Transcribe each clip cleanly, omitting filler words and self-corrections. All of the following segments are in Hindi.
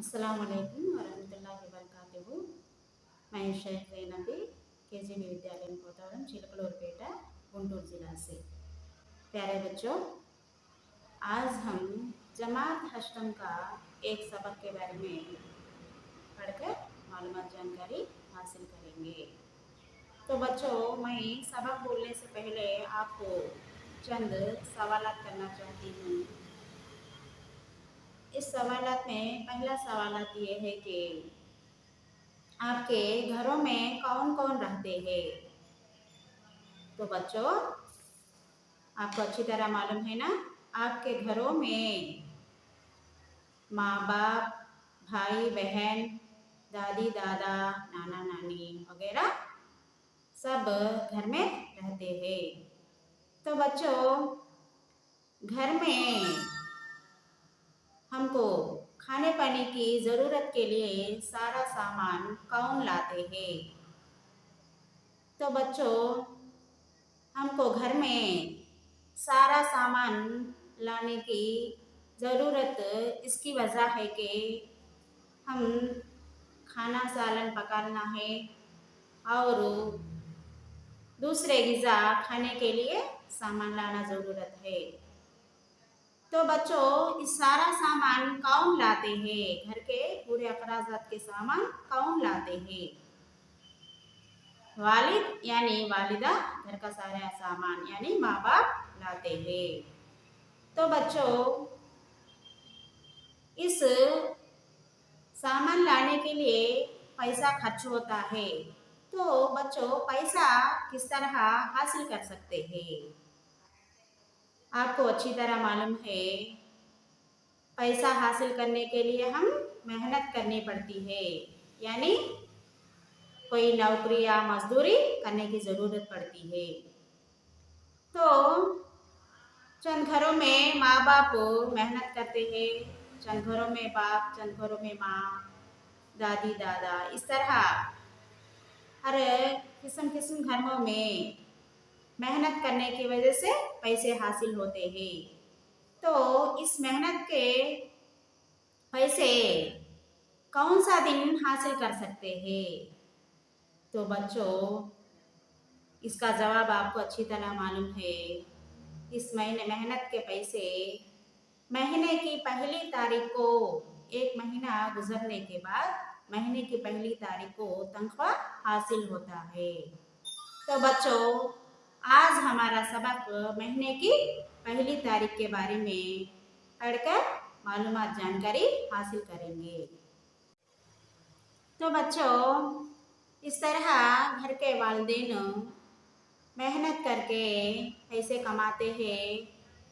अस्सलाम वालेकुम वरहमतुल्लाहि वबरकातुहू। मैं शेख ज़ैनबी केजीबी विद्यालय में कोतवालम चिलकलूरपेट गुंटूर जिला से। प्यारे बच्चों, आज हम जमात हश्तम का एक सबक के बारे में पढ़कर मालूमात जानकारी हासिल करेंगे। तो बच्चों, मैं सबक बोलने से पहले आपको चंद सवालात करना चाहती हूँ। इस सवालात में पहला सवालात ये है कि आपके घरों में कौन कौन रहते हैं। तो बच्चों, आपको अच्छी तरह मालूम है ना, आपके घरों में माँ बाप, भाई बहन, दादी दादा, नाना नानी वगैरह सब घर में रहते हैं। तो बच्चों, घर में हमको खाने पाने की ज़रूरत के लिए सारा सामान कौन लाते हैं। तो बच्चों, हमको घर में सारा सामान लाने की ज़रूरत इसकी वजह है कि हम खाना सालन पकाना है और दूसरे ग़िज़ा खाने के लिए सामान लाना ज़रूरत है। तो बच्चों, इस सारा सामान कौन लाते हैं, घर के पूरे अखराजात के सामान कौन लाते हैं। वालिद यानी वालिदा घर का सारा सामान यानी माँ बाप लाते हैं। तो बच्चों, इस सामान लाने के लिए पैसा खर्च होता है। तो बच्चों, पैसा किस तरह हासिल कर सकते हैं। आपको अच्छी तरह मालूम है, पैसा हासिल करने के लिए हम मेहनत करनी पड़ती है, यानी कोई नौकरी या मजदूरी करने की ज़रूरत पड़ती है। तो चंद घरों में माँ बाप मेहनत करते हैं, चंद घरों में बाप, चंद घरों में माँ, दादी दादा, इस तरह हर किस्म किस्म घरों में मेहनत करने की वजह से पैसे हासिल होते हैं। तो इस मेहनत के पैसे कौन सा दिन हासिल कर सकते हैं। तो बच्चों, इसका जवाब आपको अच्छी तरह मालूम है। इस महीने मेहनत के पैसे महीने की पहली तारीख को, एक महीना गुजरने के बाद महीने की पहली तारीख को तनख्वाह हासिल होता है। तो बच्चों, आज हमारा सबक महीने की पहली तारीख के बारे में पढ़कर मालूमात जानकारी हासिल करेंगे। तो बच्चों, इस तरह घर के वालिदैन मेहनत करके पैसे कमाते हैं।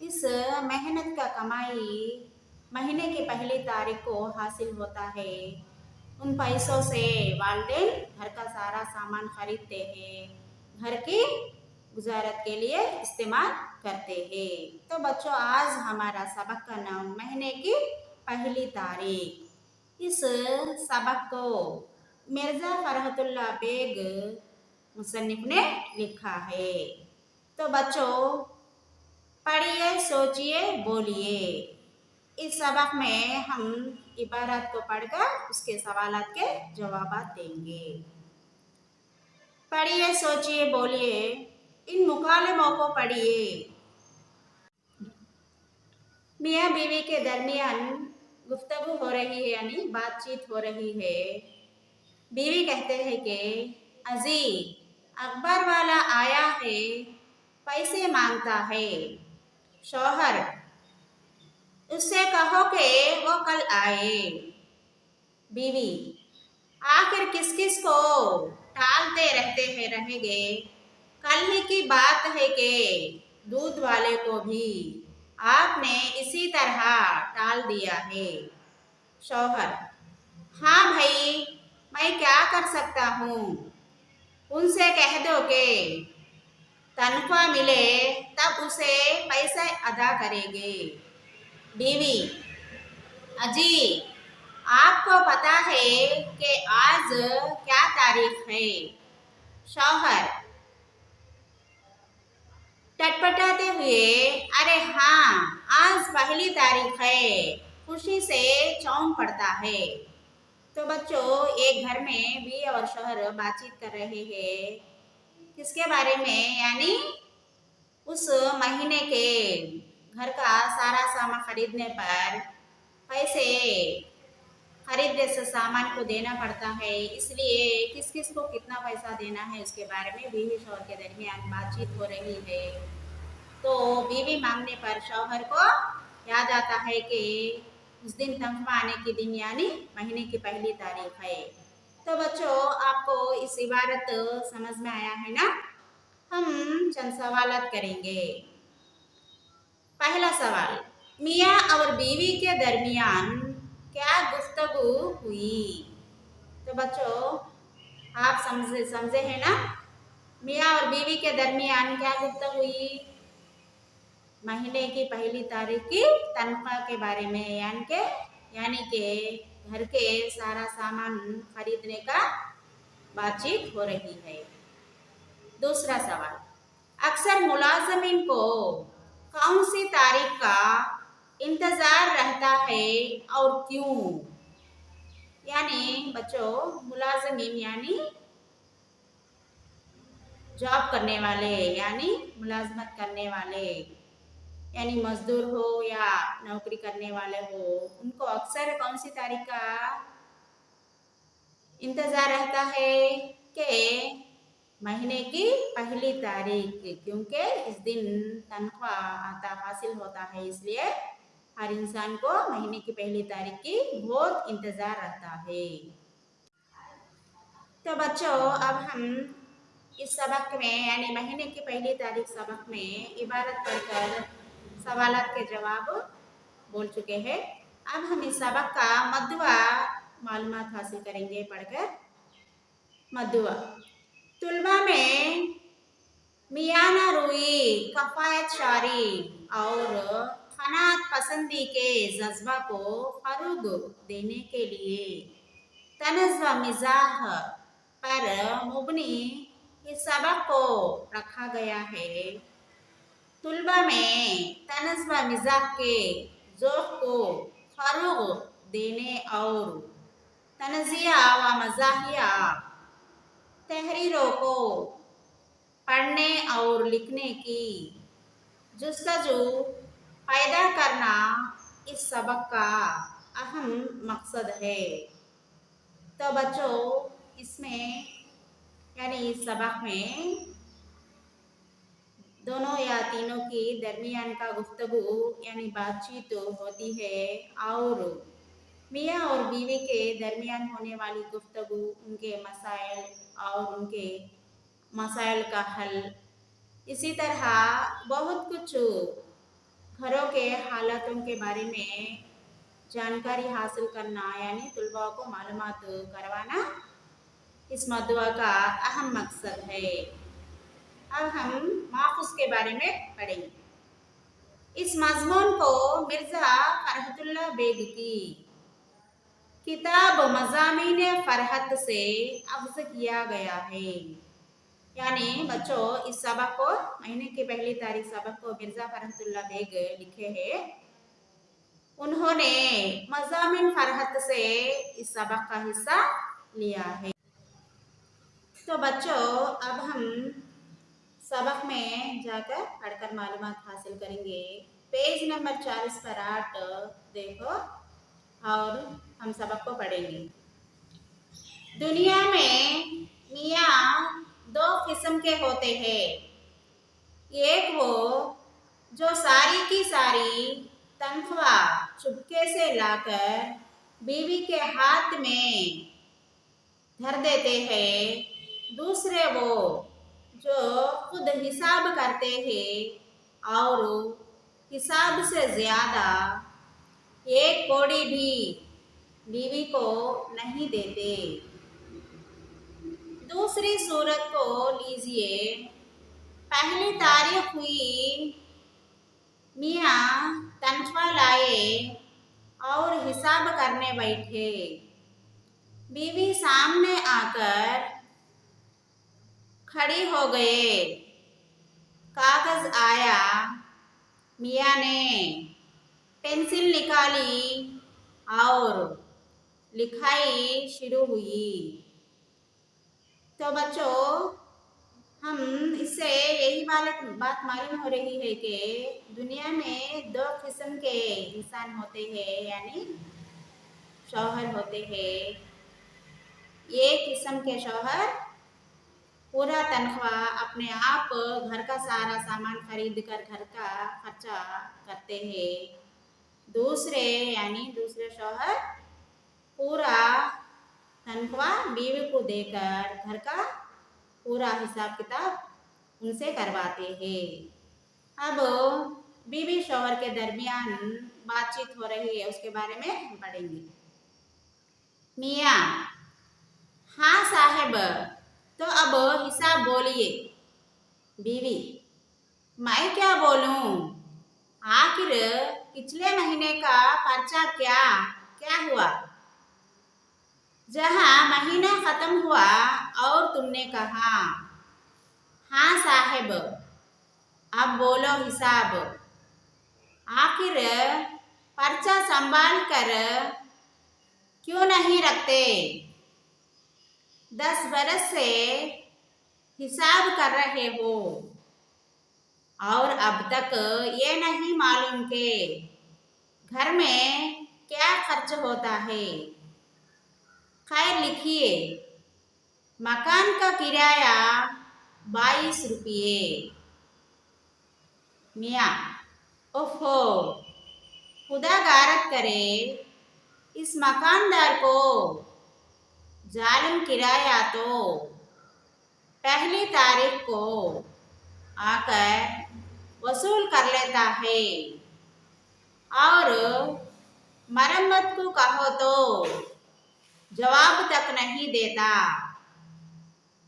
इस मेहनत का कमाई महीने की पहली तारीख को हासिल होता है। उन पैसों से वालिदैन घर का सारा सामान खरीदते हैं, घर की गुजारत के लिए इस्तेमाल करते हैं। तो बच्चों, आज हमारा सबक का नाम महीने की पहली तारीख। इस सबक को मिर्ज़ा फरहतुल्लाह बेग मुसन्निफ ने लिखा है। तो बच्चों, पढ़िए, सोचिए, बोलिए। इस सबक में हम इबारत को पढ़कर उसके सवालात के जवाब देंगे। पढ़िए, सोचिए, बोलिए। इन मुकालमों को पढ़िए। मियाँ बीवी के दरमियान गुफ्तगू हो रही है, यानी बातचीत हो रही है। बीवी कहते हैं कि अजी, अखबार वाला आया है, पैसे मांगता है। शौहर, उससे कहो कि वो कल आए। बीवी, आखिर किस किस को टालते रहते हैं रहेंगे। कल ही की बात है कि दूध वाले को भी आपने इसी तरह टाल दिया है। शौहर, हाँ भाई, मैं क्या कर सकता हूँ। उनसे कह दो कि तनख्वाह मिले तब उसे पैसे अदा करेंगे। बीवी, अजी, आपको पता है कि आज क्या तारीख है। शौहर टटपटाते हुए, अरे हाँ, आज पहली तारीख है। खुशी से चौंक पड़ता है। तो बच्चों, एक घर में बीवी और शौहर बातचीत कर रहे हैं। किसके बारे में? यानी उस महीने के घर का सारा सामान खरीदने पर पैसे खरीदने से सामान को देना पड़ता है, इसलिए किस किस को कितना पैसा देना है उसके बारे में बीवी शौहर के दरमियान बातचीत हो रही है। तो बीवी मांगने पर शौहर को याद आता है कि उस दिन तनख्वाह आने के दिन यानी महीने की पहली तारीख है। तो बच्चों, आपको इस इबारत समझ में आया है ना? हम चंद सवालात करेंगे। पहला सवाल, मियाँ और बीवी के दरमियान क्या गुफ्तगू हुई? तो बच्चों, आप समझे हैं ना? मियाँ और बीवी के दरमियान क्या गुफ्तगू हुई? महीने की पहली तारीख की तनख्वाह के बारे में, यानी के घर के सारा सामान खरीदने का बातचीत हो रही है। दूसरा सवाल, अक्सर मुलाजमीन को कौन सी तारीख का इंतजार रहता है और क्यों? यानी बच्चों, मुलाजमीन यानी जॉब करने वाले, यानी मुलाजमत करने वाले, यानी मजदूर हो या नौकरी करने वाले हो, उनको अक्सर कौन सी तारीख का इंतजार रहता है? कि महीने की पहली तारीख, क्योंकि इस दिन तनख्वाह हासिल होता है, इसलिए हर इंसान को महीने की पहली तारीख की बहुत इंतजार रहता है। तो बच्चों, अब हम इस सबक में यानी महीने की पहली तारीख सबक में इबारत पढ़कर सवालात के जवाब बोल चुके हैं। अब हम इस सबक का मद्दुआ मालूमात हासिल करेंगे पढ़कर। मद्दुआ, तुलबा में मियाना रूई, कफायत शारी और खनात पसंदी के जज्बा को फरोग देने के लिए तनज़ व मिजाह पर मुबनी इस सबक को रखा गया है। तुलबा में तनज़ व मिजाह के ज़ौक़ को फरोग देने और तनज़िया व मज़ाहिया तहरीरों को पढ़ने और लिखने की जुस्तजू पैदा करना इस सबक का अहम मकसद है। तो बच्चों, इसमें यानी इस सबक में दोनों या तीनों की दरमियान का गुफ्तगू यानी बातचीत होती है, और मियाँ और बीवी के दरमियान होने वाली गुफ्तगू, उनके मसाइल और उनके मसाइल का हल, इसी तरह बहुत कुछ घरों के हालातों के बारे में जानकारी हासिल करना, यानी तुलबा को मालूमात करवाना इस मद्दुआ का अहम मकसद है। अब हम माखूज़ के बारे में पढ़ेंगे। इस मज़मून को मिर्ज़ा फ़रहतुल्लाह बेग की किताब मज़ामीन फ़रहत से अख़्ज़ किया गया है। यानी बच्चों, इस सबक को महीने की पहली तारीख सबक को मिर्ज़ा फ़रहतुल्लाह बेग लिखे हैं। उन्होंने मज़ामीन फ़रहत से इस सबक का हिस्सा लिया है। तो बच्चों, अब हम सबक में जाकर पढ़कर मालूमात हासिल करेंगे। पेज नंबर 40 पर 8 देखो और हम सबक को पढ़ेंगे। दुनिया में मियाँ दो किस्म के होते हैं। एक वो जो सारी की सारी तनख्वाह चुपके से लाकर बीवी के हाथ में धर देते हैं। दूसरे वो जो खुद हिसाब करते हैं और हिसाब से ज़्यादा एक कौड़ी भी बीवी को नहीं देते। दूसरी सूरत को लीजिए। पहली तारीख हुई, मियाँ तनख्वाह लाए और हिसाब करने बैठे। बीवी सामने आकर खड़ी हो गए। कागज आया, मियाँ ने पेंसिल निकाली और लिखाई शुरू हुई। तो बच्चों, हम इससे यही बात मालूम हो रही है कि दुनिया में दो किस्म के इंसान होते हैं, यानी शौहर होते हैं। एक किस्म के शौहर पूरा तनख्वाह अपने आप घर का सारा सामान खरीद कर घर का खर्चा करते हैं। दूसरे यानी दूसरे शौहर पूरा तनख्वाह बीवी को देकर घर का पूरा हिसाब किताब उनसे करवाते हैं। अब बीवी शौहर के दरमियान बातचीत हो रही है, उसके बारे में हम पढ़ेंगे। मियाँ: हाँ साहब, तो अब हिसाब बोलिए। बीवी: मैं क्या बोलूं, आखिर पिछले महीने का पर्चा क्या क्या हुआ? जहाँ महीना खत्म हुआ और तुमने कहा हाँ साहब, अब बोलो हिसाब। आखिर पर्चा संभाल कर क्यों नहीं रखते? 10 बरस से हिसाब कर रहे हो और अब तक ये नहीं मालूम कि घर में क्या खर्च होता है। खैर लिखिए, मकान का किराया 22 रुपये। मियाँ: ओहो, खुदा गारत करे, इस मकानदार को जालिम किराया तो पहली तारीख को आकर वसूल कर लेता है और मरम्मत को कहो तो जवाब तक नहीं देता।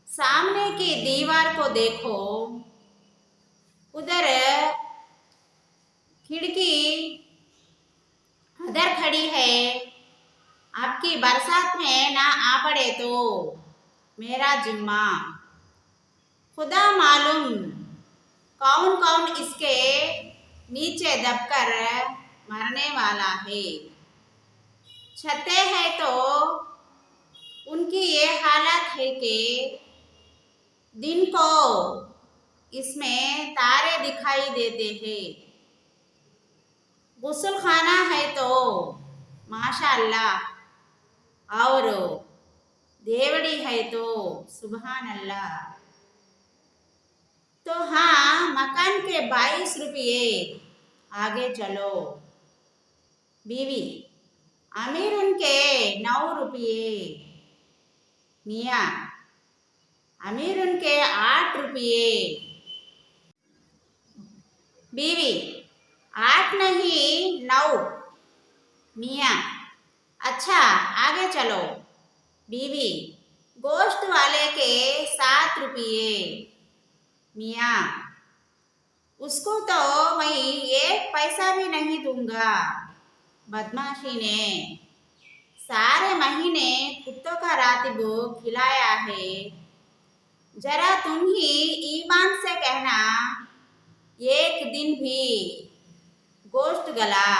सामने की दीवार को देखो, उधर खिड़की उधर खड़ी है। आपकी बरसात में ना आ पड़े तो मेरा जिम्मा। खुदा मालूम कौन कौन इसके नीचे दबकर मरने वाला है। छतें हैं तो उनकी ये हालत है कि दिन को इसमें तारे दिखाई देते हैं। गुस्ल खाना है तो माशाअल्लाह और देवड़ी है तो सुभान अल्लाह। तो हाँ, मकान के 22 रुपये, आगे चलो। बीवी: अमीर उनके 9 रुपये। मियाँ: अमीर उनके 8 रुपये। बीवी: 8 नहीं 9। मियाँ: अच्छा, आगे चलो। बीवी: गोश्त वाले के 7 रुपये। मियाँ: उसको तो मैं 1 पैसा भी नहीं दूंगा। बदमाशी ने सारे महीने कुत्तों का रातिब खिलाया है। जरा तुम ही ईमान से कहना, एक दिन भी गोश्त गला।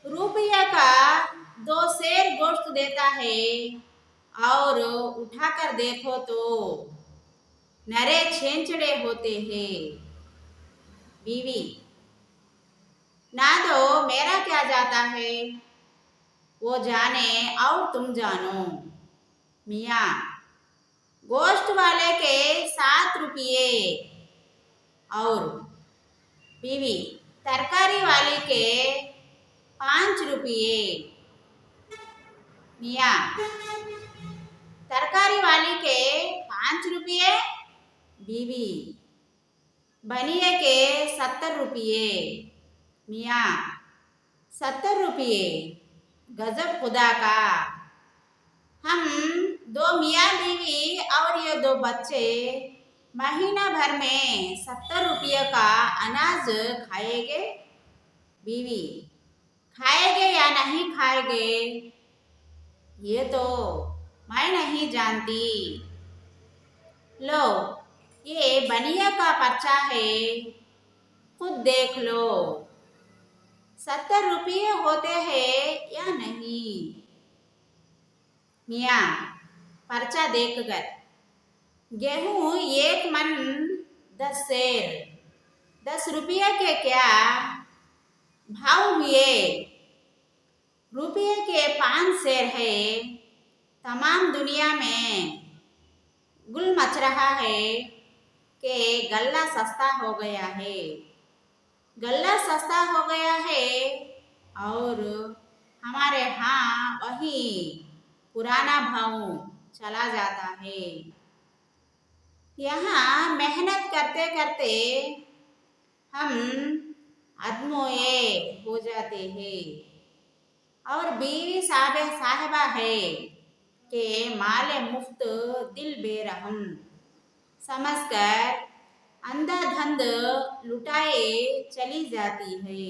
रुपया का 2 सेर गोश्त देता है और उठाकर देखो तो नरे छेंचड़े होते हैं। बीवी: ना दो, मेरा क्या जाता है, वो जाने और तुम जानो। मियाँ: गोश्त वाले के 7 रुपये। और बीवी: तरकारी वाले के 5 रुपये। मियाँ: तरकारी वाली के 5 रुपये। बीवी: बनिए के 70 रुपये। मियाँ: 70 रुपये, गजब खुदा का। हम 2 मियाँ बीवी और ये 2 बच्चे महीना भर में 70 रुपये का अनाज खाएंगे। बीवी: खाएंगे या नहीं खाएंगे ये तो मैं नहीं जानती। लो, ये बनिया का पर्चा है, खुद देख लो। 70 रुपये होते हैं या नहीं? मियाँ पर्चा देखकर, गेहूं 1 मन 10 सेर, 10 रुपये के क्या भाव हुए? रुपये के 5 सेर है। तमाम दुनिया में गुल मच रहा है कि गल्ला सस्ता हो गया है। गल्ला सस्ता हो गया है और हमारे यहाँ वही पुराना भाव चला जाता है। यहाँ मेहनत करते करते हम अधमोए हो जाते हैं और बीवी साहिबा है कि माले मुफ्त दिल बेरहम समझकर अंधाधुंध लुटाए चली जाती है।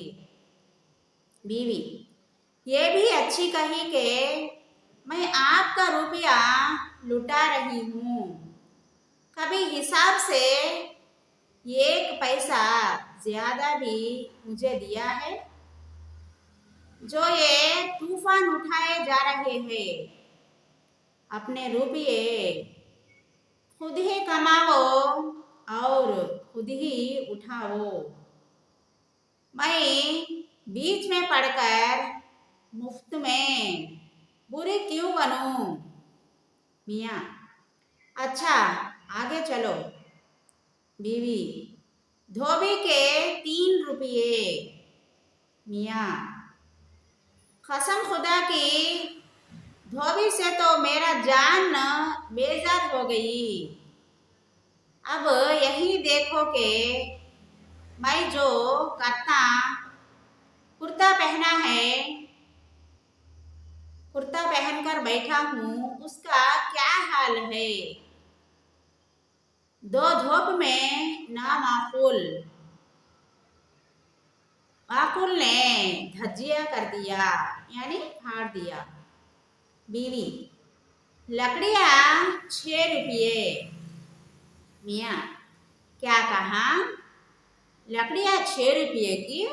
बीवी ये भी अच्छी कही कि मैं आपका रुपया लुटा रही हूँ, कभी हिसाब से 1 पैसा ज्यादा भी मुझे दिया है? जो ये तूफान उठाए जा रहे हैं, अपने रुपये खुद ही कमाओ और खुद ही उठाओ। मैं बीच में पढ़कर मुफ्त में बुरी क्यों बनूं? मियाँ अच्छा आगे चलो। बीवी धोबी के 3 रुपये। मियाँ कसम खुदा की, धोबी से तो मेरा जान बेजार हो गई। अब यही देखो कि मैं जो करता कुर्ता पहना है, कुर्ता पहनकर बैठा हूँ, उसका क्या हाल है? 2 धोप में ना माकुल ने धज्जिया कर दिया, यानी फाड़ दिया। बीवी लकड़ियाँ 6 रुपये। मियाँ क्या कहा? लकड़ियाँ 6 रुपये की?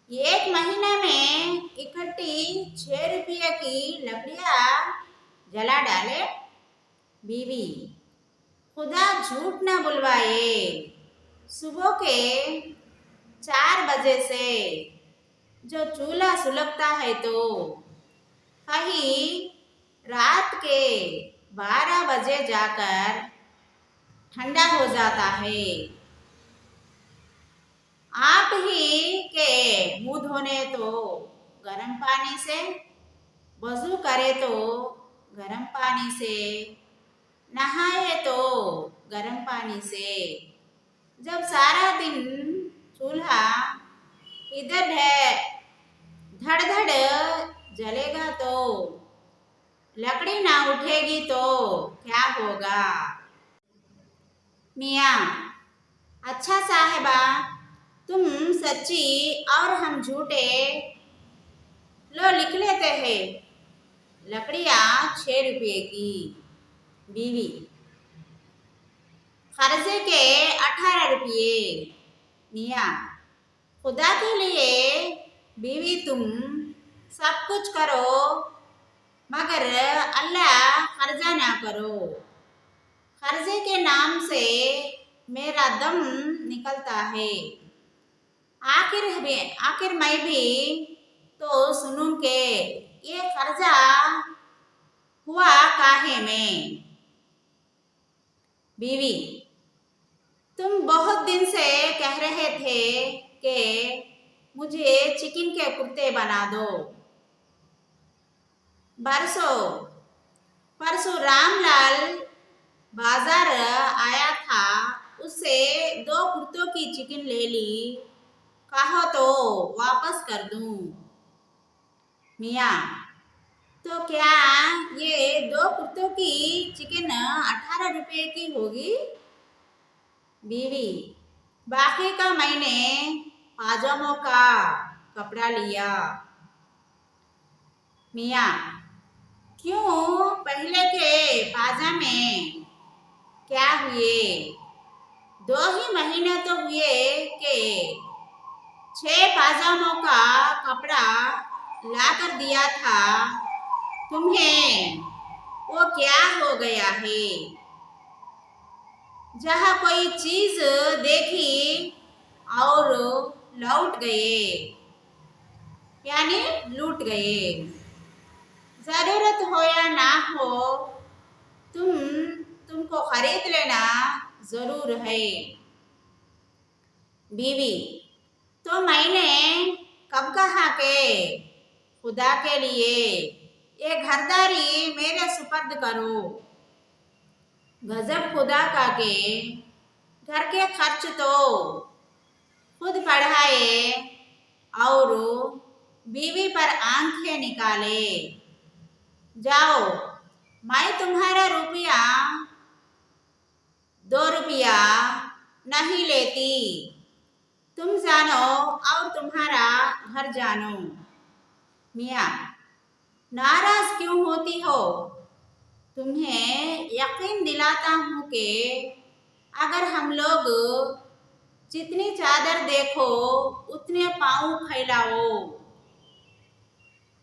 1 महीने में इकट्ठी 6 रुपये की लकड़ियाँ जला डाले। बीवी खुदा झूठ न बुलवाए, सुबह के 4 बजे से जो चूल्हा सुलगता है तो कहीं रात के 12 बजे जाकर ठंडा हो जाता है। आप ही के मुंह धोने तो गर्म पानी से, वजू करे तो गर्म पानी से, नहाए तो गर्म पानी से। जब सारा दिन चूल्हा इधर है धड़ धड़ जलेगा तो लकड़ी ना उठेगी तो क्या होगा? मियाँ अच्छा साहिबा, तुम सच्ची और हम झूठे, लो लिख लेते हैं। लकड़ियाँ 6 रुपये की। बीवी खर्चे के 18 रुपये। मियाँ खुदा के लिए बीवी तुम सब कुछ करो मगर अल्लाह खर्चा ना करो। खर्चे के नाम से मेरा दम निकलता है। आखिर मैं भी तो सुनूं के ये खर्चा हुआ काहे में? बीवी तुम बहुत दिन से कह रहे थे कि मुझे चिकन के कुर्ते बना दो। परसों रामलाल बाजार आया था, उससे 2 कुर्तों की चिकन ले ली, कहो तो वापस कर दूं। मियाँ तो क्या ये 2 कुर्तों की चिकन 18 रुपये की होगी? बीवी बाकी का मैंने पाजामों का कपड़ा लिया। मियाँ क्यों पहले के पाजामे क्या हुए? 2 ही महीने तो हुए कि 6 पाजामों का कपड़ा लाकर दिया था तुम्हें, वो क्या हो गया है? जहाँ कोई चीज देखी और लौट गए, यानी लूट गए। जरूरत हो या ना हो, तुमको खरीद लेना जरूर है। बीवी, तो मैंने कब कहा के खुदा के लिए ये घरदारी मेरे सुपर्द करो। गजब खुदा का के घर के खर्च तो खुद पढ़ाए और बीवी पर आंखें निकाले। जाओ, मैं तुम्हारा रुपया 2 रुपया नहीं लेती। तुम जानो और तुम्हारा घर जानो। मियाँ, नाराज क्यों होती हो? तुम्हें यकीन दिलाता हूँ कि अगर हम लोग जितनी चादर देखो उतने पाँव फैलाओ,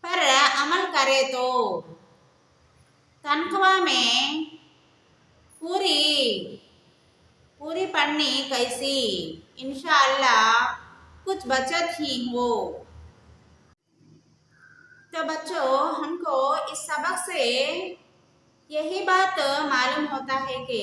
पर अमल करे तो तनख्वाह में पूरी पूरी पड़नी कैसी? इंशाअल्लाह कुछ बचत ही हो। तो बच्चों, हमको इस सबक से यही बात मालूम होता है कि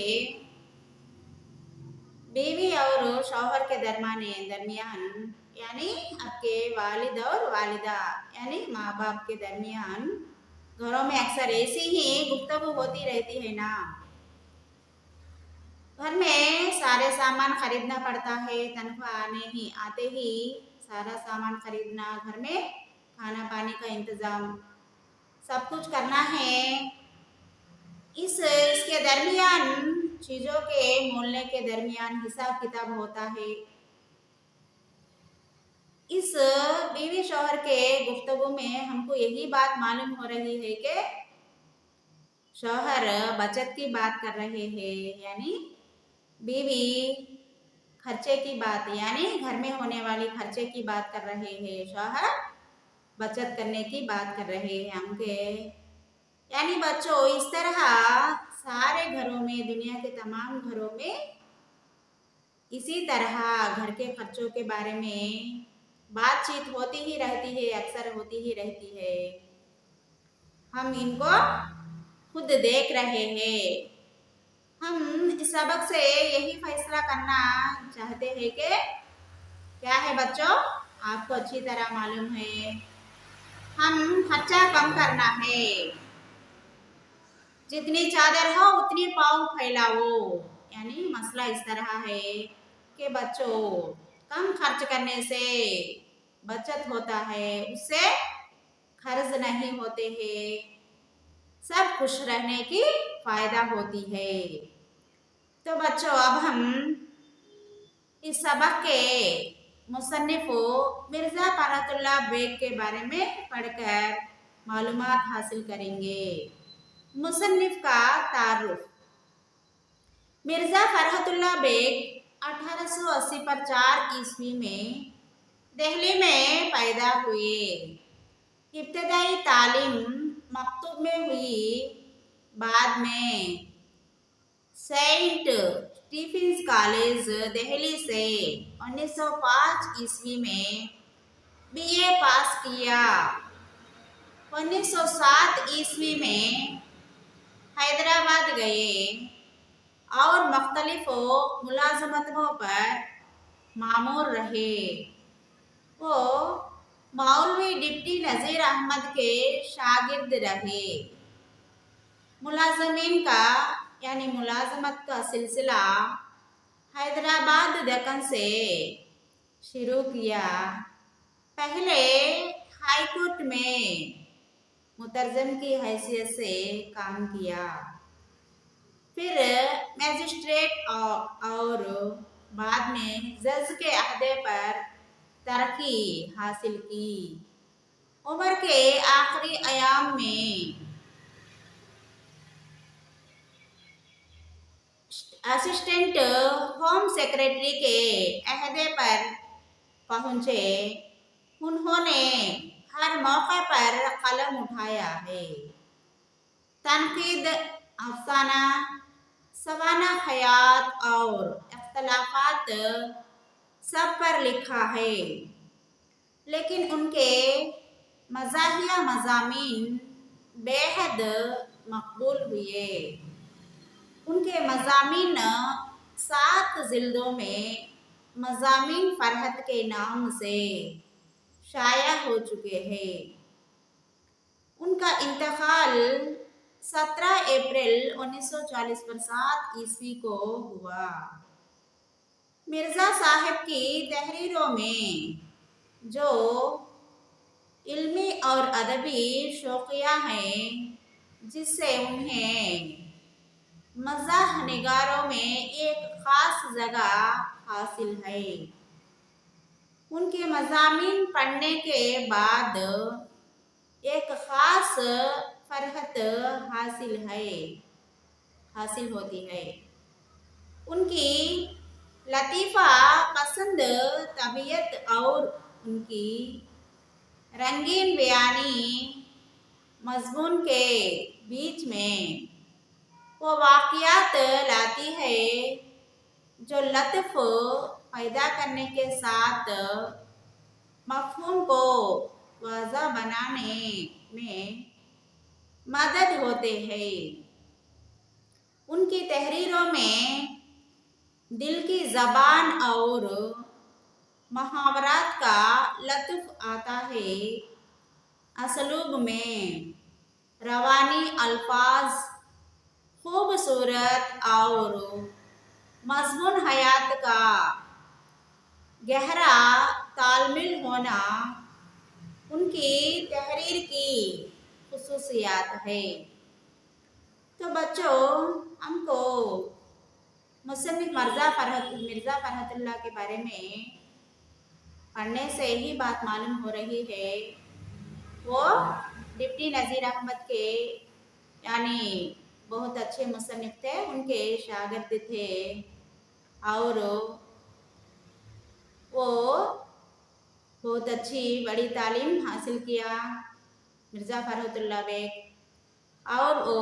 बीवी और शौहर के दरमियान यानी आपके वालिद और वालिदा यानी माँ बाप के दरमियान घरों में अक्सर ऐसी ही गुफ्तगू होती रहती है ना। घर में सारे सामान खरीदना पड़ता है, तनख्वाह आते ही सारा सामान खरीदना, घर में खाना पानी का इंतजाम सब कुछ करना है। इसके दरमियान चीज़ों के मोलने के दरमियान हिसाब किताब होता है। इस बीवी शौहर के गुफ्तगू में हमको यही बात मालूम हो रही है कि शौहर बचत की बात कर रहे हैं, यानी बीवी खर्चे की बात, यानी घर में होने वाली खर्चे की बात कर रहे हैं। शौहर बचत करने की बात कर रहे हैं हमके। यानी बच्चों, इस तरह सारे घरों में, दुनिया के तमाम घरों में इसी तरह घर के खर्चों के बारे में बातचीत होती ही रहती है, अक्सर होती ही रहती है। हम इनको खुद देख रहे हैं। हम इस सबक से यही फैसला करना चाहते हैं कि क्या है बच्चों, आपको अच्छी तरह मालूम है, हम खर्चा कम करना है। जितनी चादर हो उतनी पाँव फैलाओ। यानी मसला इस तरह है कि बच्चों, कम खर्च करने से बचत होता है, उससे खर्च नहीं होते हैं, सब खुश रहने की फायदा होती है। तो बच्चों, अब हम इस सबक के मुसन्निफ मिर्ज़ा फरहतुल्लाह बेग के बारे में पढ़कर मालूमात हासिल करेंगे। मुसन्निफ का तारुफ। मिर्ज़ा फरहतुल्लाह बेग 1880 पर 4 ईस्वी में दिल्ली में पैदा हुए। इब्तदाई तालीम मकतूब में हुई, बाद में सेंट स्टीफेंस कॉलेज दिल्ली से 1905 ईस्वी में बीए पास किया। 1907 ईस्वी में हैदराबाद गए और मुख्तलिफ मुलाजमतों पर मामूर रहे। वो मौलवी डिप्टी नज़ीर अहमद के शागिर्द रहे। मुलाजमीन का यानी मुलाजमत का सिलसिला हैदराबाद दक्कन से शुरू किया। पहले हाई कोर्ट में मुतरजम की हैसियत से काम किया, फिर मैजिस्ट्रेट और बाद में जज के अहदे पर तरक्की हासिल की। उम्र के आखिरी अयाम में असिस्टेंट होम सेक्रेटरी के अहदे पर पहुंचे, उन्होंने हर मौके पर कलम उठाया है। तनकीद, अफसाना, सवाना हयात और इख्तलाफात सब पर लिखा है, लेकिन उनके मज़ाहिया मज़ामीन बेहद मकबूल हुए। उनके मज़ामीन 7 जिल्दों में मज़ामीन फ़रहत के नाम से शाया हो चुके हैं। उनका इंतकाल 17 अप्रैल 1940 बरसात ईस्वी को हुआ। मिर्ज़ा साहब की तहरीरों में जो इल्मी और अदबी शौकिया हैं, जिससे उन्हें मज़ाह निगारों में एक ख़ास जगह हासिल है। उनके मज़ामीन पढ़ने के बाद एक ख़ास फ़रहत हासिल होती है। उनकी लतीफ़ा पसंद तबीयत और उनकी रंगीन बयानी मज़मून के बीच में वो वाक़ियात लाती है जो लत्फ़ पैदा करने के साथ मफ़हूम को वाज़ा बनाने में मदद होते हैं। उनकी तहरीरों में दिल की ज़बान और मुहावरात का लत्फ़ आता है। असलूब में रवानी अल्फाज, खूबसूरत और मज़मून हयात का गहरा तालमेल होना उनकी तहरीर की खुसूसियात है। तो बच्चों, हमको मुसन्निफ़ मिर्ज़ा फ़रहतुल्लाह के बारे में पढ़ने से ही बात मालूम हो रही है। वो डिप्टी नज़ीर अहमद के यानी बहुत अच्छे मुसन्निफ़ थे, उनके शागिर्द थे और वो बहुत अच्छी बड़ी तालीम हासिल किया मिर्ज़ा फ़रहतुल्लाह बेग, और वो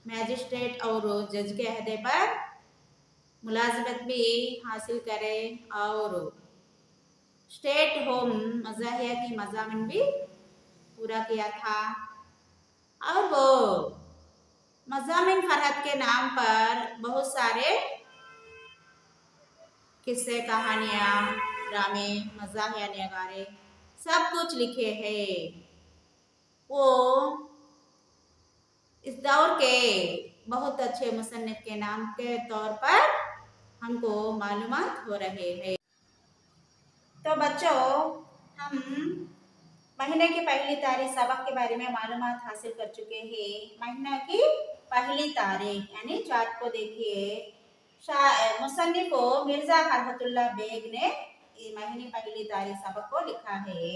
मैजिस्ट्रेट और जज के अहदे पर मुलाजमत भी हासिल करे और स्टेट होम मज़ाहिया की मज़ामिन भी पूरा किया था। और वो मज़ामिन फ़रहत के नाम पर बहुत सारे किस्से, कहानियाँ, ड्रामे, मज़ाहिया नगारे सब कुछ लिखे हैं। वो इस दौर के बहुत अच्छे मुसन्निफ़ के नाम के तौर पर हमको मालूमात हो रहे हैं। तो बच्चों, हम महीने की पहली तारीख सबक के बारे में मालूमात हासिल कर चुके हैं। महीना की पहली तारीख यानी चार्ट को देखिए। मुसन्निफ़ मिर्ज़ा फ़रहतुल्लाह बेग ने महीने पहली तारीख सबक को लिखा है।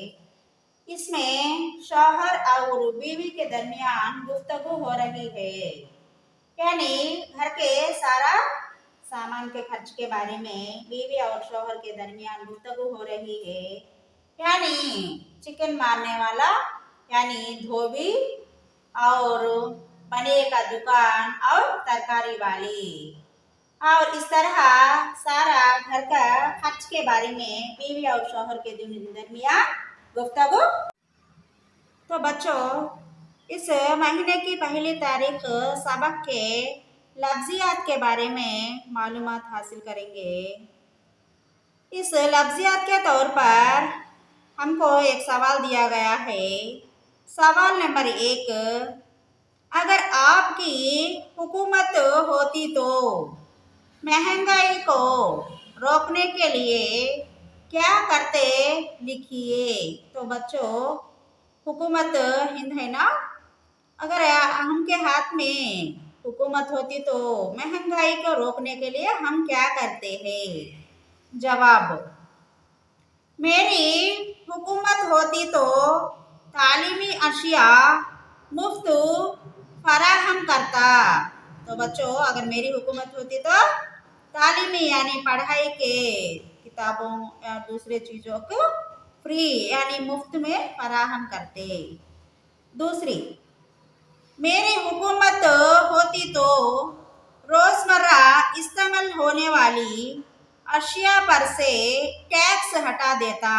इसमें शौहर और बीवी के दरमियान गुफ्तगू हो रही है, यानी घर के सारा सामान के खर्च के बारे में बीवी और शौहर के दरमियान गुफ्तगू हो रही है। यानी चिकन मारने वाला यानी धोबी और बने का दुकान और तरकारी वाली, और इस तरह सारा घर का खर्च के बारे में बीवी और शौहर के दरमियान गुफ्तगू। तो बच्चों, इस महीने की पहली तारीख सबक के लफ्ज़ियात के बारे में मालूमात हासिल करेंगे। इस लफ्ज़ियात के तौर पर हमको एक सवाल दिया गया है। सवाल नंबर 1, अगर आपकी हुकूमत होती तो महंगाई को रोकने के लिए क्या करते, लिखिए। तो बच्चों, हुकूमत हिंद है ना, अगर हमके हाथ में हुकूमत होती तो महंगाई को रोकने के लिए हम क्या करते हैं। जवाब, मेरी हुकूमत होती तो तालीमी अशिया मुफ्त फराहम करता। तो बच्चों, अगर मेरी हुकूमत होती तो तालीमी यानी पढ़ाई के किताबों या दूसरे चीज़ों को फ्री यानी मुफ्त में फराहम करते। दूसरी, मेरी हुकूमत होती तो रोजमर्रा इस्तेमाल होने वाली अशिया पर से टैक्स हटा देता।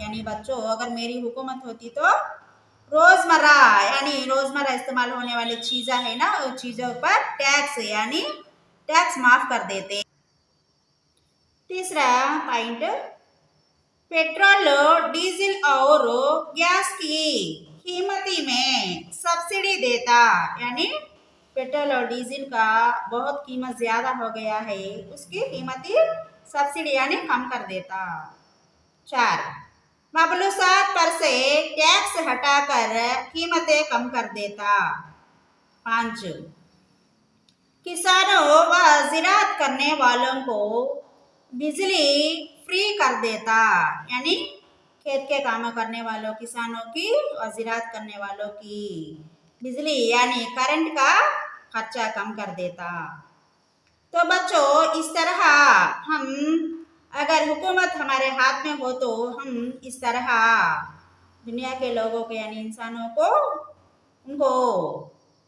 यानी बच्चों, अगर मेरी हुकूमत होती तो रोजमर्रा यानी रोजमर्रा इस्तेमाल होने वाली चीज़ें है ना, उन चीज़ों पर टैक्स यानी टैक्स माफ कर देते। तीसरा पॉइंट, पेट्रोल, डीजल और गैस की कीमती में सब्सिडी देता। यानी पेट्रोल और डीजल का बहुत कीमत ज़्यादा हो गया है, उसकी कीमती सब्सिडी यानी कम कर देता। 4, मबलूसात पर से टैक्स हटाकर कीमतें कम कर देता। 5, किसानों व ज़राअत करने वालों को बिजली फ्री कर देता। यानी खेत के काम करने वालों किसानों की और ज़राअत करने वालों की बिजली यानी करंट का खर्चा कम कर देता। तो बच्चों, इस तरह हम अगर हुकूमत हमारे हाथ में हो तो हम इस तरह दुनिया के लोगों को यानी इंसानों को उनको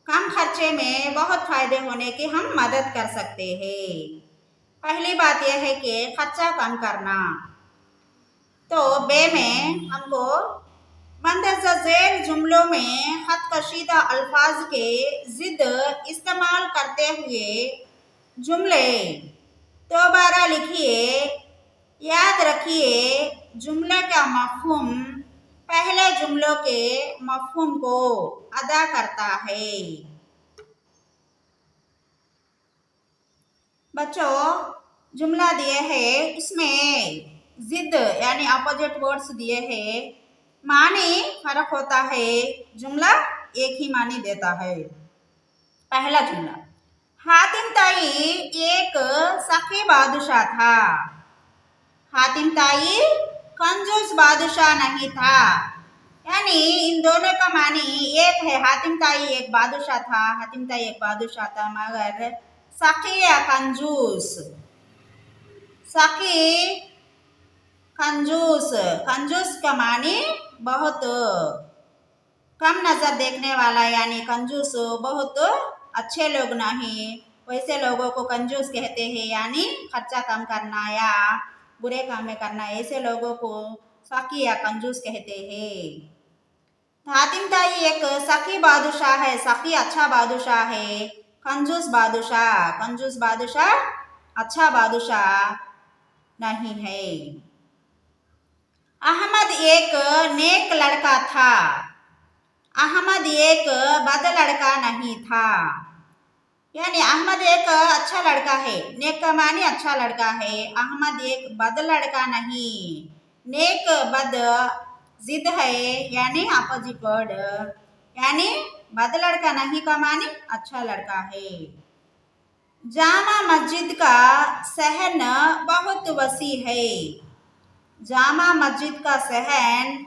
कम खर्चे में बहुत फायदे होने की हम मदद कर सकते हैं। पहली बात यह है कि खर्चा कम करना। तो बे में हमको मंदरजा झेल जुमलों में खत कशीदा अल्फाज के जिद इस्तेमाल करते हुए जुमले दोबारा लिखिए। याद रखिए, जुमले का मफहूम पहले जुमलों के मफहूम को अदा करता है। बच्चों, जुमला दिए है, इसमें जिद यानी अपोजिट वर्ड्स दिए हैं, मानी फर्क होता है, जुमला एक ही मानी देता है। पहला जुमला, हातिम ताई एक सखी बादशाह था। हातिम ताई कंजूस बादशाह नहीं था। यानी इन दोनों का मानी एक है, हातिम ताई एक बादशाह था, हातिम ताई एक बादशाह था, मगर सखी या कंजूस, सखी कंजूस, कंजूस का मानी बहुत कम नजर देखने वाला, यानी कंजूस बहुत अच्छे लोग नहीं, वैसे लोगों को कंजूस कहते हैं, यानी खर्चा कम करना या बुरे काम में करना, ऐसे लोगों को सखी या कंजूस कहते हैं। हातिम ताई एक सखी बादशाह है, सखी अच्छा बादशाह है, कंजूस बादशाह, कंजूस बादशाह अच्छा बादशाह नहीं है। अहमद एक नेक लड़का था। अहमद एक बद लड़का नहीं था। यानी अहमद एक अच्छा लड़का है, नेक का मानी अच्छा लड़का है, अहमद एक बद लड़का नहीं, नेक बद जिद है यानी अपोजिट वर्ड, यानी बद लड़का नहीं का मानी अच्छा लड़का है। जामा मस्जिद का सहन बहुत वसी है। जामा मस्जिद का सहन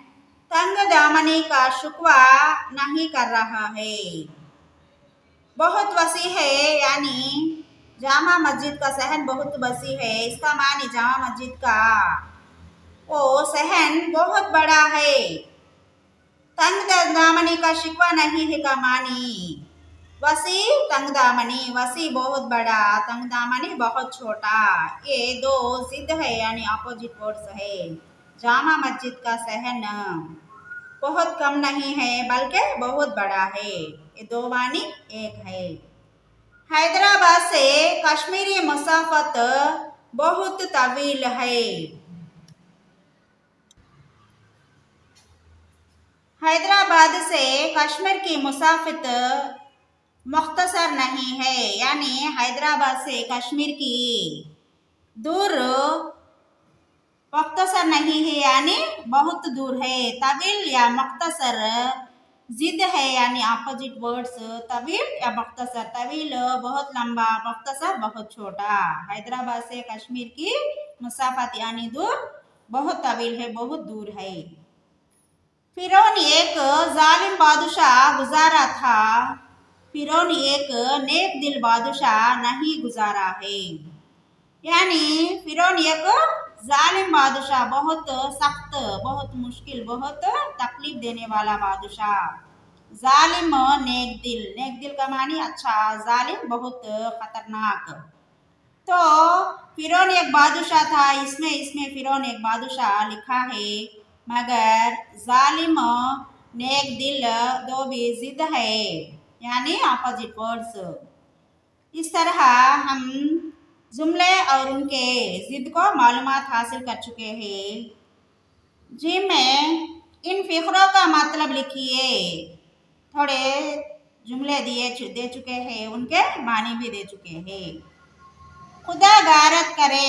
तंग दामनी का शुक्वा नहीं कर रहा है। बहुत वसी है यानी जामा मस्जिद का सहन बहुत वसी है, इसका मानी जामा मस्जिद का वो सहन बहुत बड़ा है। तंग दामनी का शिकवा नहीं है का मानी वसी तंग दामनी, वसी बहुत बड़ा, तंग दामनी बहुत छोटा, ये दो जिद है यानी अपोजिट वर्ड्स है। जामा मस्जिद का सहन बहुत कम नहीं है बल्कि बहुत बड़ा है, ये दो मानी एक है। हैदराबाद से कश्मीरी मुसाफत बहुत तवील है। हैदराबाद से कश्मीर की मुसाफत मुख्तसर नहीं है, यानी हैदराबाद से कश्मीर की दूर मुख्तसर नहीं है यानी बहुत दूर है। तवील या मुख्तसर जिद है यानी अपोजिट वर्ड्स, तवील या मुख्तसर, तवील बहुत लंबा, मुख्तसर बहुत छोटा। हैदराबाद से कश्मीर की मुसाफत यानी दूर बहुत तवील है, बहुत दूर है। फिरौन एक जालिम बादशाह गुजारा था। फिरौन एक नेक दिल बादशाह नहीं गुजारा है। यानी फिरौन एक जालिम बादशाह बहुत सख्त, बहुत मुश्किल, बहुत तकलीफ देने वाला बादशाह। जालिम नेक दिल का मानी अच्छा, जालिम बहुत खतरनाक। तो फिरौन एक बादशाह था, इसमें इसमें फिरौन एक बादशाह लिखा है, मगर जालिम नेक दिल दो भी जिद है, यानी अपोजिट वर्ड्स। इस तरह हम जुमले और उनके जिद को मालूमात हासिल कर चुके हैं। जी में इन फिक्रों का मतलब लिखिए। थोड़े जुमले दे चुके हैं, उनके मानी भी दे चुके हैं। खुदा गारत करे,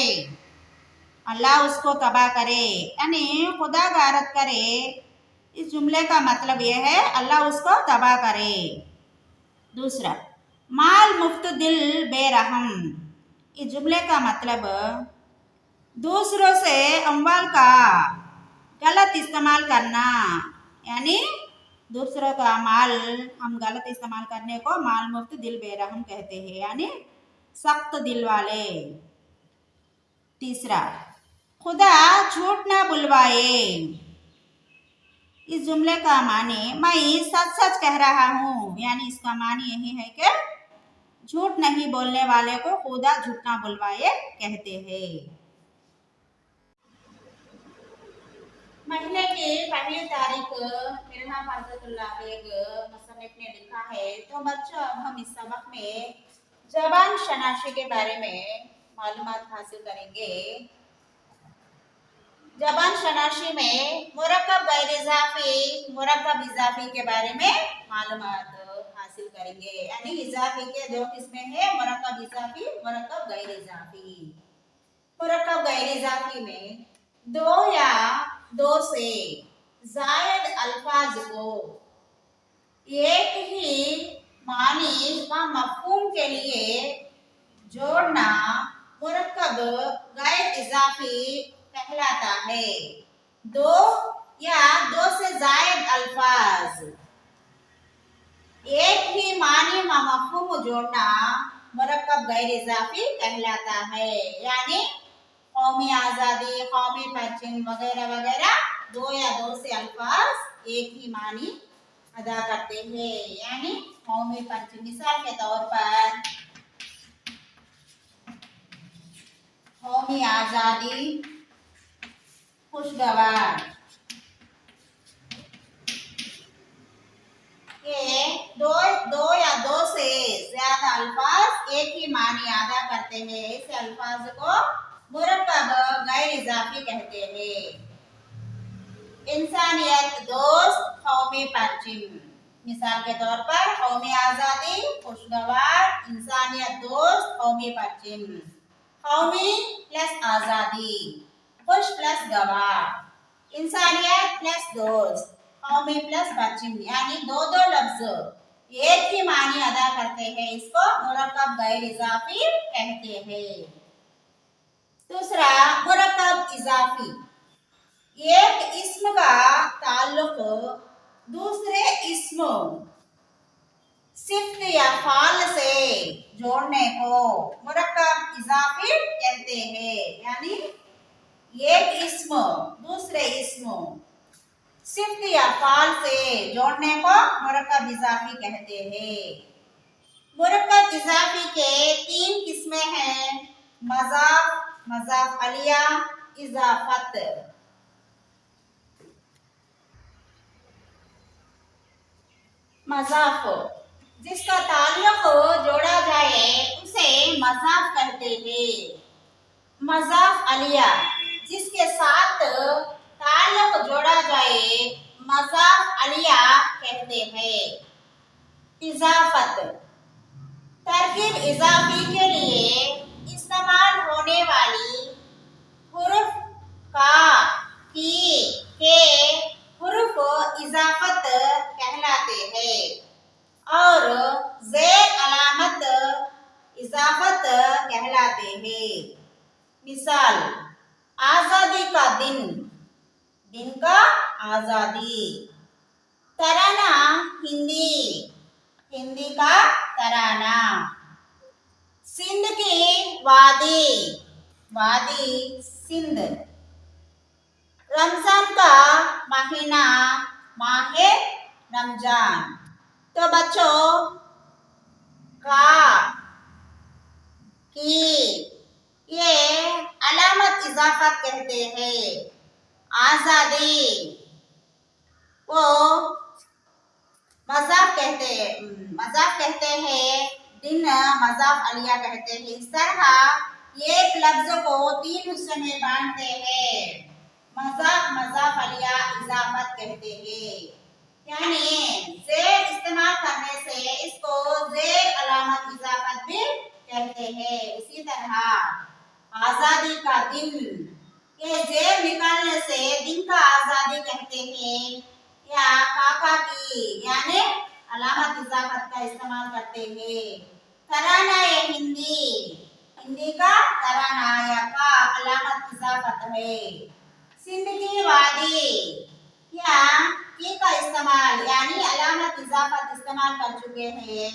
अल्लाह उसको तबाह करे, यानी खुदा गारत करे, इस जुमले का मतलब यह है अल्लाह उसको तबाह करे। दूसरा, माल मुफ्त दिल बेरहम, इस जुमले का मतलब दूसरों से अम्वाल का गलत इस्तेमाल करना, यानी दूसरों का माल हम गलत इस्तेमाल करने को माल मुफ्त दिल बेरहम कहते हैं, यानी सख्त दिल वाले। तीसरा, खुदा झूठ ना बुलवाए, इस जुमले का माने मैं सच सच कह रहा हूँ, यानी इसका मानी यही है कि झूठ नहीं बोलने वाले को खुदा झूठ ना बुलवाए कहते हैं। महीने की पहली तारीख मिर्हा फरजतुल्लाह बेग मुसन्निफ ने लिखा है। तो बच्चों, अब हम इस सबक में जबान शनाशी के बारे में मालूमात हासिल करेंगे। जबान शनाशी में मुरक्कब गैर इजाफी, मुरक्कब इजाफी के बारे में मालूमात हासिल करेंगे। यानी इजाफी के दो किस्में हैं, मुरक्कब इजाफी, मुरक्कब गैर इजाफी। मुरक्कब गैर इजाफी में दो या दो से जायद अल्फाज को एक ही मानी व मफहूम के लिए जोड़ना मुरक्कब गैर इजाफी कहलाता है। दो या दो से जायद अल्फाज एक ही मानी व मफहूम जोड़ना मुरक्कब गैर इजाफी कहलाता है। यानी कौमी आज़ादी, कौमी परचम वगैरह वगैरह दो या दो से अल्फाज एक ही मानी अदा करते हैं, यानी कौमी परचम। मिसाल के तौर पर कौमी आज़ादी, खुशगवार, ये दो या दो से ज्यादा अल्फाज एक ही मानी अदा करते हैं, इस अल्फाज को मुरक्कब गैर इजाफी कहते हैं। इंसानियत दोस्त, कौमी परचम, मिसाल के तौर पर कौमी आज़ादी, खुशगवार, इंसानियत दोस्त, कौमी परचम। कौमी प्लस आज़ादी, खुश प्लस गवार, इंसानियत प्लस दोस्त, कौमी प्लस परचम, यानी दो दो लफ्ज एक ही मानी अदा करते हैं, इसको मुरक्कब गैर इजाफी कहते हैं। दूसरा, मुरक्कब इजाफी, एक इस्म का ताल्लुक दूसरे इस्म, सिफ्त या फाल से जोड़ने को मुरक्कब इजाफी कहते हैं। यानी एक इस्म दूसरे इस्म, सिफ्त या फाल से जोड़ने को मुरक्कब इजाफी कहते हैं। मुरक्कब इजाफी के तीन किस्में हैं, मज़ाफ, मज़ाफ अलिया, इजाफत। मज़ाफ, जिसका ताल्लुक जोड़ा जाए उसे मज़ाफ कहते हैं। मज़ाफ अलिया, जिसके साथ ताल्लुक जोड़ा जाए मज़ाफ अलिया कहते हैं। इजाफत, तरकीब इजाफी के लिए इस्तेमाल होने वाली हुर्फ का, की, के हुर्फ इजाफत कहलाते हैं और ज़ेर अलामत इजाफत कहलाते हैं। मिसाल, आज़ादी का दिन, दिन का आज़ादी। तराना हिंदी, हिंदी का तराना। सिंध की वादी, वादी सिंध। रमजान का महीना माहे रमजान। तो बच्चों का की ये अलामत इजाफत कहते हैं। आजादी वो मजाक कहते हैं, दिन मजाक अलिया कहते हैं। इस तरह एक लफ्ज को तीन हिस्सों में बांटते हैं। मजाक मजाक अलिया इजाफत कहते हैं, यानी जेर इस्तेमाल करने से इसको जेर अलामत इजाफत भी कहते हैं। इसी तरह आजादी का दिन, ये जेर निकालने से दिन का आजादी कहते हैं। या काका की यानी अलामत इजाफत का इस्तेमाल करते हैं। तराना ये हिंदी का तराना या का अलामत इजाफत है। सिंध की वादी या की का इस्तेमाल यानी अलामत इजाफत इस्तेमाल कर चुके हैं।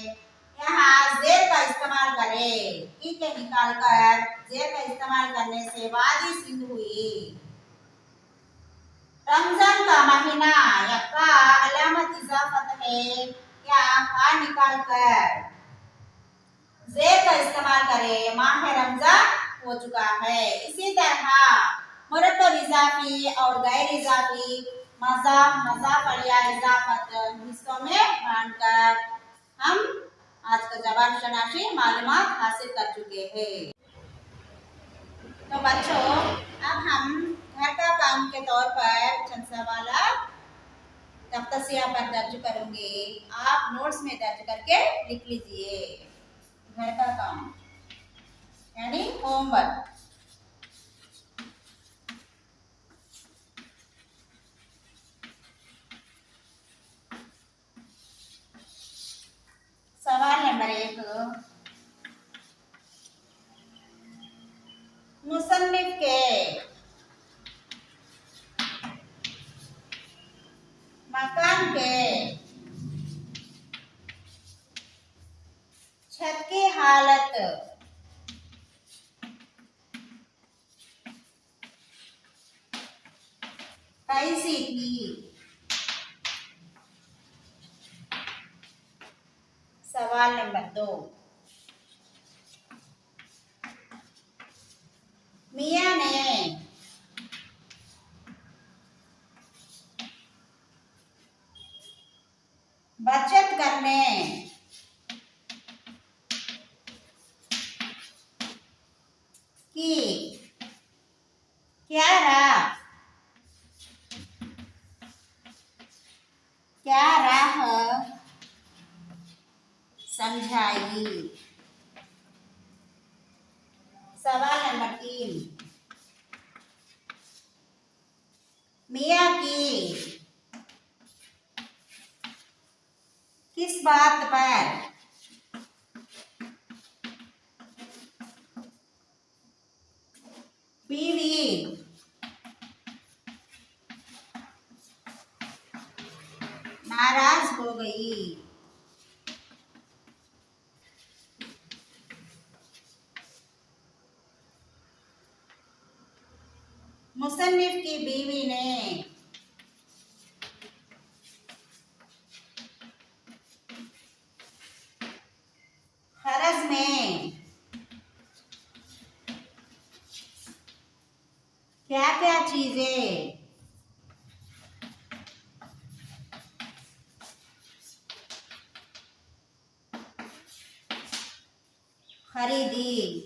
यहाँ जेर का इस्तेमाल करें, की के निकाल कर जेर का इस्तेमाल करने से वादी सिंध हुई। रमजान का महीना या का अलामत इजाफत है, या का निकाल कर जेर का इस्तेमाल करें, माह रमजान हो चुका है। इसी तरह मुरक्कब इजाफी और गैर इजाफी मजाफ मजाफ अलिया इजाफत हिस्सों में बांटकर हम आज का जबान शनासी मालूमात हासिल कर चुके हैं। तो बच्चों अब हम घर का काम के तौर पर चंद सवाल तख्तिया पर दर्ज करूंगी। आप नोट्स में दर्ज करके लिख लीजिए। घर का काम यानी होमवर्क। सवाल नंबर 1, मुसन्निफ के मकान के छत की हालत कैसी थी? सवाल नंबर 2, मियां ने बचत करने की क्या राह समझाई? सवाल नंबर 3, मियां की किस बात पर बीवी नाराज हो गई? मुसन्निफ की बीवी ने खर्च में क्या क्या चीजें खरीदी?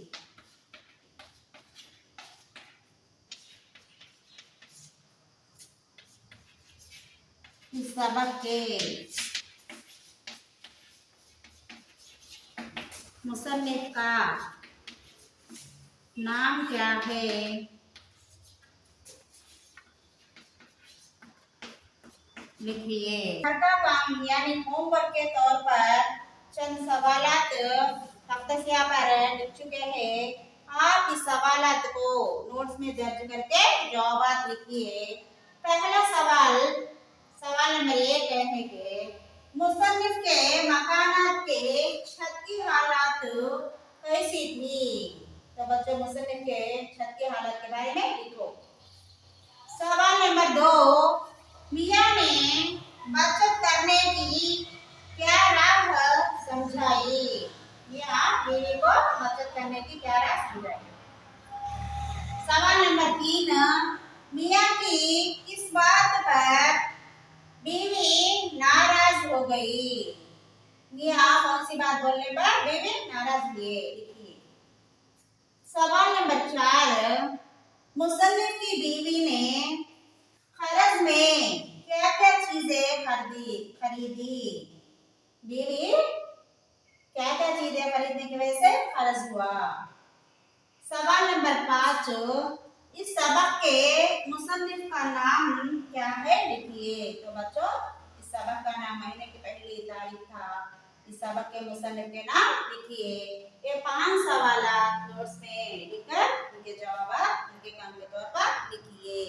इस सबक के मुसन्निफ का नाम क्या है? लिखिए। घर का काम यानी होमवर्क के तौर पर चंद सवालात तख्तिया पर लिख चुके हैं। आप इस सवालात को नोट्स में दर्ज करके जवाब लिखिए। पहला सवाल, सवाल नंबर 1 है कि मुसन्निफ के मकानात के छत की हालत कैसी थी? तो बच्चों मुसन्निफ के छत की हालत के बारे में लिखो। सवाल नंबर 2, मियाँ ने बचत करने की क्या राह समझाई। मियाँ बीवी को बचत करने की क्या राह समझाई। सवाल नंबर 3, मियाँ की किस बात पर बीवी नाराज हो गई। मियाँ कौन सी बात बोलने पर बीवी नाराज हुए, लिखिए। सवाल नंबर 4, मुसन्निफ की बीवी ने खरज में क्या क्या चीजें खरीदी। बीवी क्या क्या चीजें खरीदने की वजह से खर्च हुआ। सवाल नंबर 5, इस सबक के मुसन्निफ का नाम क्या है, लिखिए। तो बच्चों इस सबक का नाम महीने की पहली तारीख था। इस सबक के मुसन्निफ के नाम लिखिए। ये 5 सवाल नोट्स में लिखकर उनके जवाब उनके काम के तौर पर लिखिए।